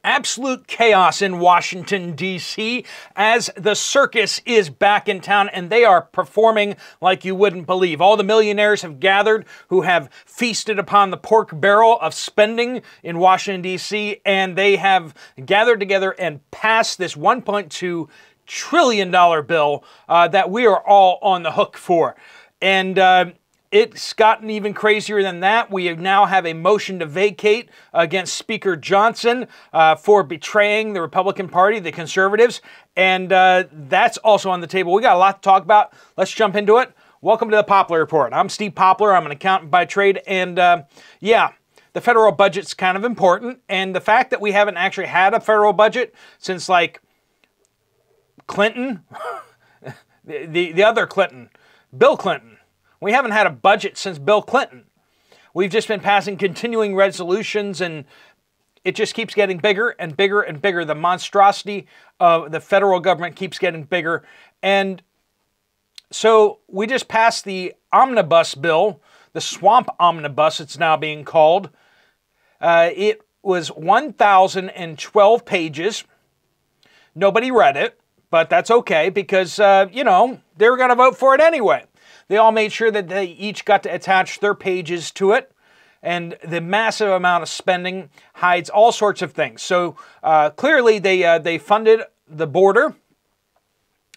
Absolute chaos in Washington, D.C. as the circus is back in town, and they are performing like you wouldn't believe. All the millionaires have gathered who have feasted upon the pork barrel of spending in Washington, D.C., and they have gathered together and passed this $1.2 trillion bill that we are all on the hook for. And it's gotten even crazier than that. We now have a motion to vacate against Speaker Johnson for betraying the Republican Party, the conservatives, and that's also on the table. We got a lot to talk about. Let's jump into it. Welcome to the Poplar Report. I'm Steve Poplar. I'm an accountant by trade, and yeah, the federal budget's kind of important, and the fact that we haven't actually had a federal budget since, like, Clinton, the other Clinton, Bill Clinton. We haven't had a budget since Bill Clinton. We've just been passing continuing resolutions, and it just keeps getting bigger and bigger and bigger. The monstrosity of the federal government keeps getting bigger. And so we just passed the omnibus bill, the swamp omnibus it's now being called. It was 1,012 pages. Nobody read it, but that's okay because, you know, they were going to vote for it anyway. They all made sure that they each got to attach their pages to it, and the massive amount of spending hides all sorts of things. So clearly they funded the border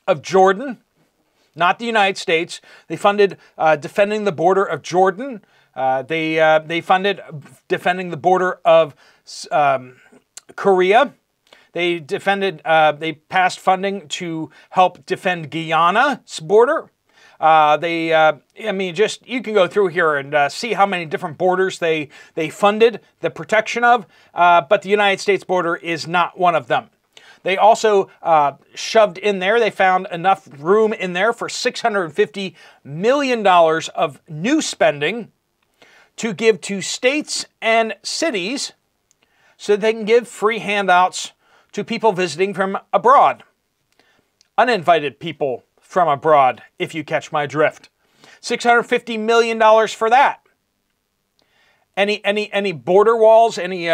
of Jordan, not the United States. They funded defending the border of Jordan. They funded defending the border of Korea. They passed funding to help defend Guyana's border. I mean, just, you can go through here and see how many different borders they funded the protection of, but the United States border is not one of them. They also shoved in there, they found enough room in there for $650 million of new spending to give to states and cities so that they can give free handouts to people visiting from abroad. Uninvited people from abroad, if you catch my drift. $650 million for that. Any border walls, any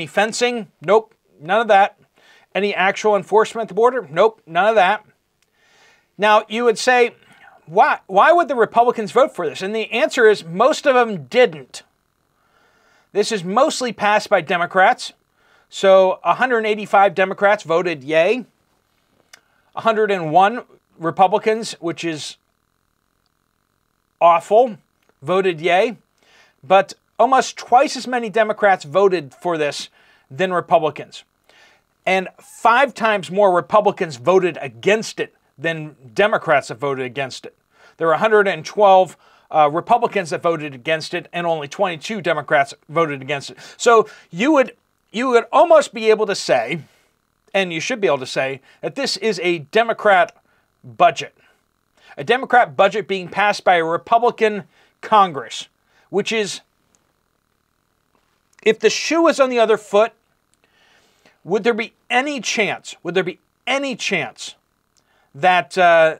fencing? Nope, none of that. Any actual enforcement at the border? Nope, none of that. Now, you would say, why would the Republicans vote for this? And the answer is most of them didn't. This is mostly passed by Democrats. So 185 Democrats voted yay. 101 Republicans, which is awful, voted yay. But almost twice as many Democrats voted for this than Republicans. And 5 times more Republicans voted against it than Democrats have voted against it. There were 112 Republicans that voted against it, and only 22 Democrats voted against it. So you would almost be able to say, and you should be able to say, that this is a Democrat budget. A Democrat budget being passed by a Republican Congress, which is, if the shoe was on the other foot, would there be any chance that the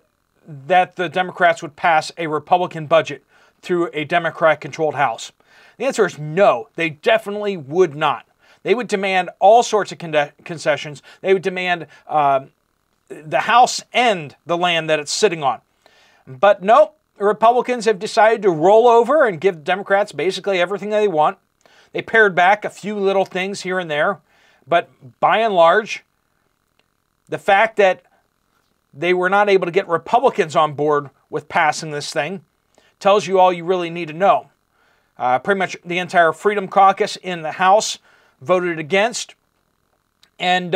Democrats would pass a Republican budget through a Democrat-controlled House? The answer is no, they definitely would not. They would demand all sorts of concessions. They would demand the House and the land that it's sitting on. But no, the Republicans have decided to roll over and give Democrats basically everything they want. They pared back a few little things here and there. But by and large, the fact that they were not able to get Republicans on board with passing this thing tells you all you really need to know. Pretty much the entire Freedom Caucus in the House voted against, and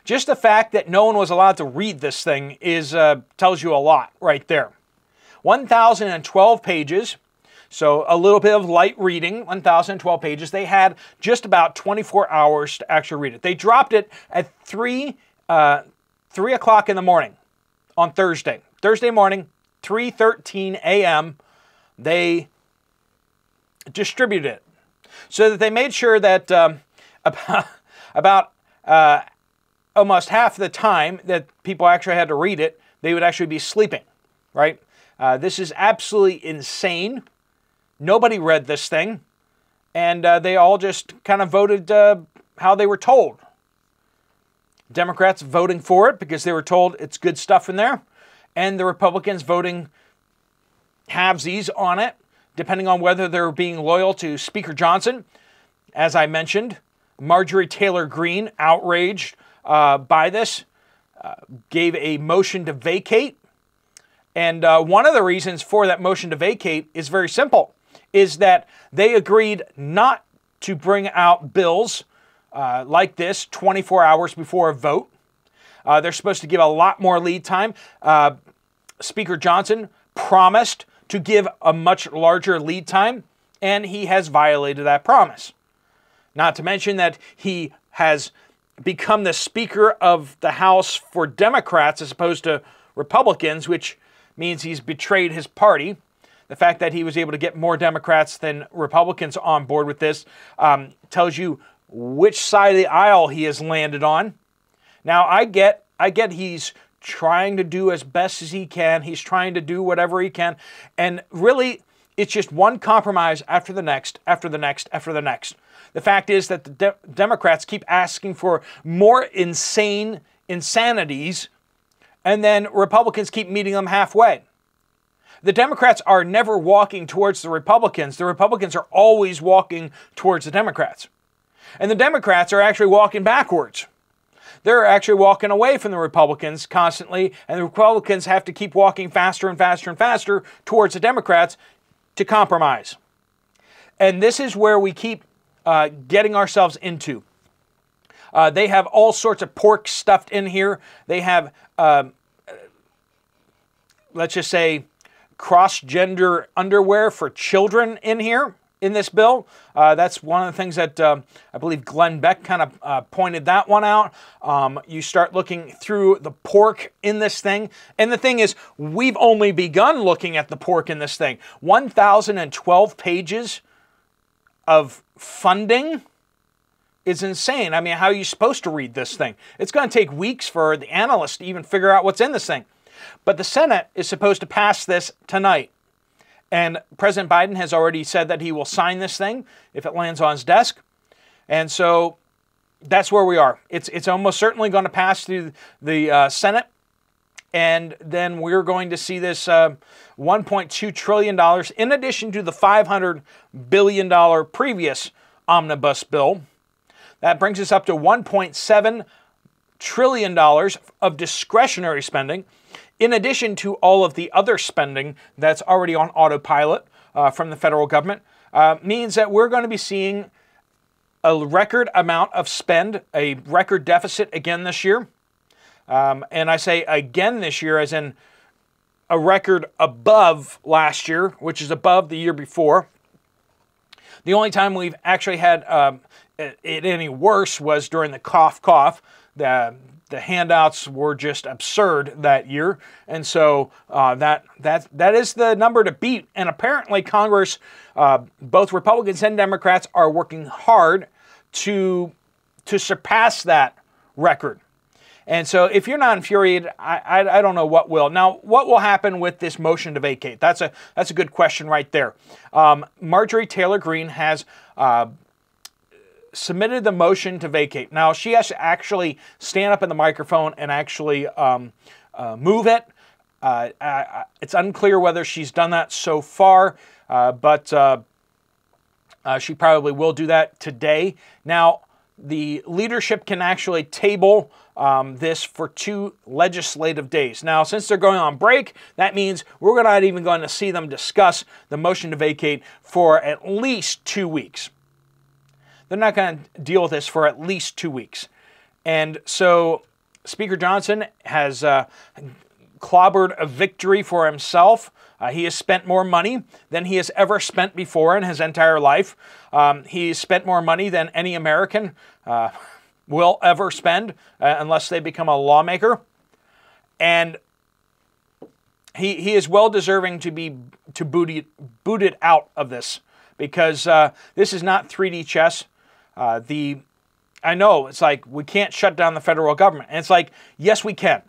just the fact that no one was allowed to read this thing tells you a lot right there. 1,012 pages, so a little bit of light reading. 1,012 pages. They had just about 24 hours to actually read it. They dropped it at 3 o'clock in the morning on Thursday morning, 3:13 a.m. They distributed it so that they made sure that about almost half the time that people actually had to read it, they would actually be sleeping, right? This is absolutely insane. Nobody read this thing, and they all just kind of voted how they were told. Democrats voting for it because they were told it's good stuff in there, and the Republicans voting halvesies on it, depending on whether they're being loyal to Speaker Johnson. As I mentioned, Marjorie Taylor Greene, outraged by this, gave a motion to vacate. And one of the reasons for that motion to vacate is very simple, is that they agreed not to bring out bills like this 24 hours before a vote. They're supposed to give a lot more lead time. Speaker Johnson promised to give a much larger lead time, and he has violated that promise. Not to mention that he has become the Speaker of the House for Democrats as opposed to Republicans, which means he's betrayed his party. The fact that he was able to get more Democrats than Republicans on board with this tells you which side of the aisle he has landed on. Now, I get he's trying to do as best as he can. He's trying to do whatever he can. And really, it's just one compromise after the next, after the next, after the next. The fact is that the Democrats keep asking for more insane insanities, and then Republicans keep meeting them halfway. The Democrats are never walking towards the Republicans. The Republicans are always walking towards the Democrats. And the Democrats are actually walking backwards. They're actually walking away from the Republicans constantly, and the Republicans have to keep walking faster and faster and faster towards the Democrats to compromise. And this is where we keep getting ourselves into. They have all sorts of pork stuffed in here. They have, let's just say, cross-gender underwear for children in here, in this bill. That's one of the things that I believe Glenn Beck kind of pointed that one out. You start looking through the pork in this thing. And the thing is, we've only begun looking at the pork in this thing. 1,012 pages of funding is insane. I mean, how are you supposed to read this thing? It's going to take weeks for the analysts to even figure out what's in this thing. But the Senate is supposed to pass this tonight. And President Biden has already said that he will sign this thing if it lands on his desk. And so that's where we are. It's almost certainly going to pass through the Senate. And then we're going to see this $1.2 trillion in addition to the $500 billion previous omnibus bill. That brings us up to $1.7 trillion of discretionary spending, in addition to all of the other spending that's already on autopilot from the federal government. Means that we're going to be seeing a record amount of spend, a record deficit again this year. And I say again this year as in a record above last year, which is above the year before. The only time we've actually had it any worse was during the cough. The handouts were just absurd that year. And so that is the number to beat. And apparently Congress, both Republicans and Democrats, are working hard to surpass that record. And so if you're not infuriated, I don't know what will. Now, what will happen with this motion to vacate? That's a good question right there. Marjorie Taylor Greene has submitted the motion to vacate. Now, she has to actually stand up in the microphone and actually move it. It's unclear whether she's done that so far, but she probably will do that today. Now, the leadership can actually table this for 2 legislative days. Now, since they're going on break, that means we're not even going to see them discuss the motion to vacate for at least 2 weeks. They're not going to deal with this for at least 2 weeks. And so Speaker Johnson has clobbered a victory for himself. He has spent more money than he has ever spent before in his entire life. He's spent more money than any American will ever spend unless they become a lawmaker. And he is well deserving to be booted out of this, because this is not 3D chess. I know it's like we can't shut down the federal government. And it's like, yes, we can.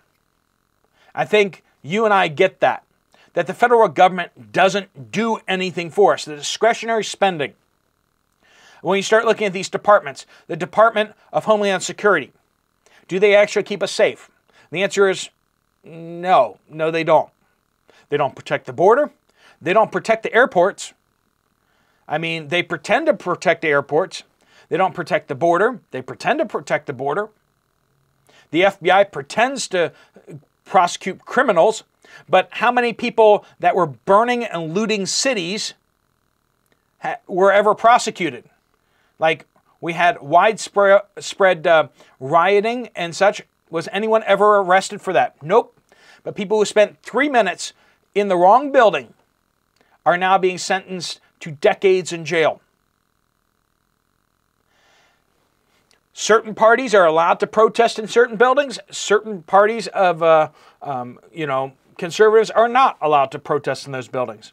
I think you and I get that the federal government doesn't do anything for us. The discretionary spending When you start looking at these departments, the Department of Homeland Security, do they actually keep us safe? The answer is no. No, they don't. They don't protect the border. They don't protect the airports. I mean, they pretend to protect the airports. They don't protect the border. They pretend to protect the border. The FBI pretends to prosecute criminals, but how many people that were burning and looting cities were ever prosecuted? Like, we had widespread rioting and such. Was anyone ever arrested for that? Nope. But people who spent 3 minutes in the wrong building are now being sentenced to decades in jail. Certain parties are allowed to protest in certain buildings. Certain parties of, conservatives are not allowed to protest in those buildings.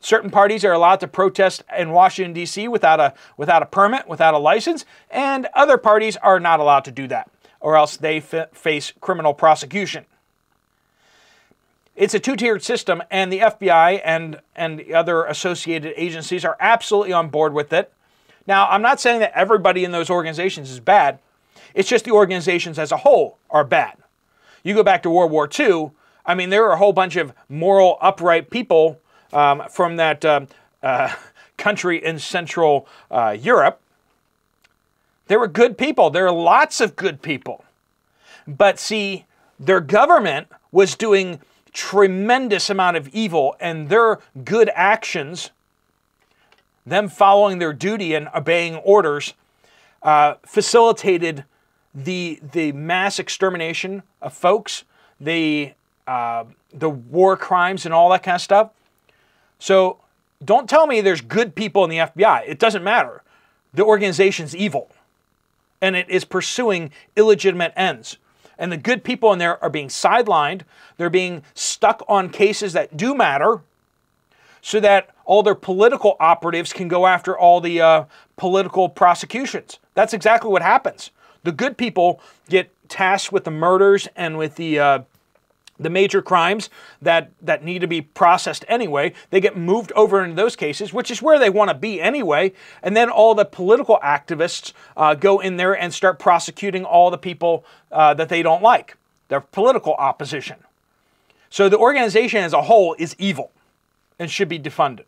Certain parties are allowed to protest in Washington, D.C. without a permit, without a license, and other parties are not allowed to do that, or else they face criminal prosecution. It's a two-tiered system, and the FBI and the other associated agencies are absolutely on board with it. Now, I'm not saying that everybody in those organizations is bad. It's just the organizations as a whole are bad. You go back to World War II, I mean, there were a whole bunch of moral, upright people from that country in Central Europe. They were good people. There are lots of good people. But see, their government was doing tremendous amount of evil, and their good actions, them following their duty and obeying orders, facilitated the mass extermination of folks, the war crimes and all that kind of stuff. So don't tell me there's good people in the FBI. It doesn't matter. The organization's evil, and it is pursuing illegitimate ends. And the good people in there are being sidelined. They're being stuck on cases that do matter so that all their political operatives can go after all the political prosecutions. That's exactly what happens. The good people get tasked with the murders and with the major crimes that need to be processed anyway. They get moved over into those cases, which is where they want to be anyway. And then all the political activists go in there and start prosecuting all the people that they don't like, their political opposition. So the organization as a whole is evil and should be defunded.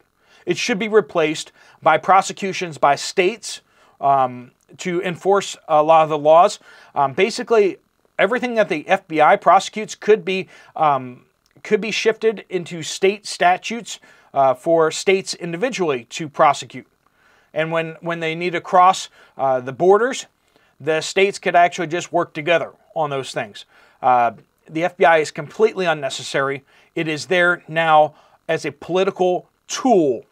It should be replaced by prosecutions by states to enforce a lot of the laws. Basically, everything that the FBI prosecutes could be shifted into state statutes for states individually to prosecute. And when they need to cross the borders, the states could actually just work together on those things. The FBI is completely unnecessary. It is there now as a political tool.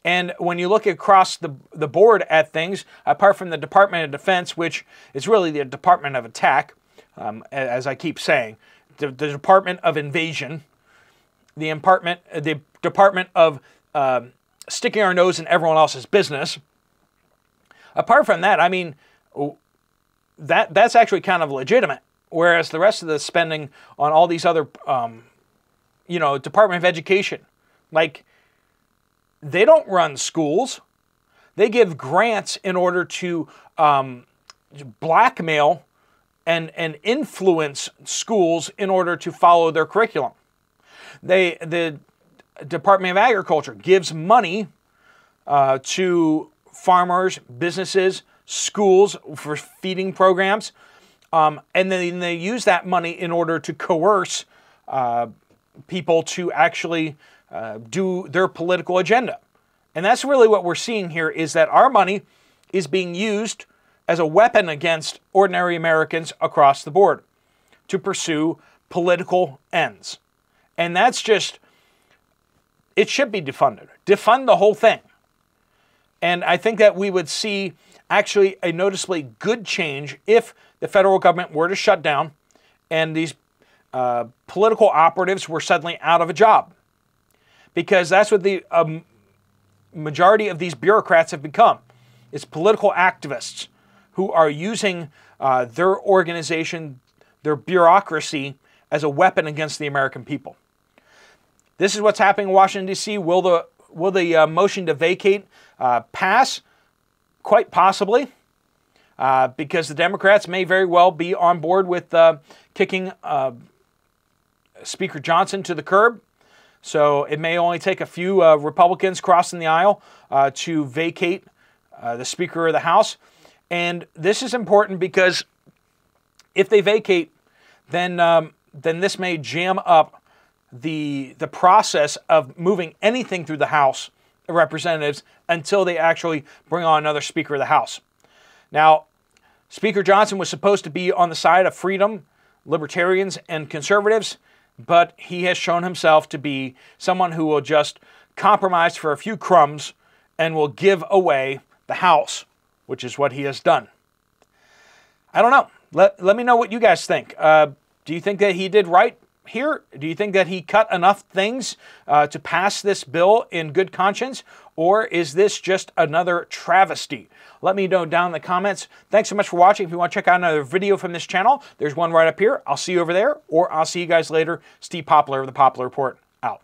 And when you look across the board at things, apart from the Department of Defense, which is really the Department of Attack, as I keep saying, the Department of Invasion, the Department of sticking our nose in everyone else's business. Apart from that, I mean, that's actually kind of legitimate. Whereas the rest of the spending on all these other, Department of Education, like, they don't run schools. They give grants in order to blackmail and influence schools in order to follow their curriculum. The Department of Agriculture gives money to farmers, businesses, schools for feeding programs, and then they use that money in order to coerce people to actually do their political agenda. And that's really what we're seeing here, is that our money is being used as a weapon against ordinary Americans across the board to pursue political ends. And that's just, it should be defunded. Defund the whole thing. And I think that we would see actually a noticeably good change if the federal government were to shut down and these political operatives were suddenly out of a job. Because that's what the majority of these bureaucrats have become. It's political activists who are using their organization, their bureaucracy, as a weapon against the American people. This is what's happening in Washington, D.C. Will the motion to vacate pass? Quite possibly, because the Democrats may very well be on board with kicking Speaker Johnson to the curb. So it may only take a few Republicans crossing the aisle to vacate the Speaker of the House. And this is important because if they vacate, then this may jam up the process of moving anything through the House of Representatives until they actually bring on another Speaker of the House. Now, Speaker Johnson was supposed to be on the side of freedom, libertarians, and conservatives, but he has shown himself to be someone who will just compromise for a few crumbs and will give away the House, which is what he has done. I don't know. Let me know what you guys think. Do you think that he did right here? Do you think that he cut enough things to pass this bill in good conscience? Or is this just another travesty? Let me know down in the comments. Thanks so much for watching. If you want to check out another video from this channel, there's one right up here. I'll see you over there, or I'll see you guys later. Steve Poplar of the Poplar Report, out.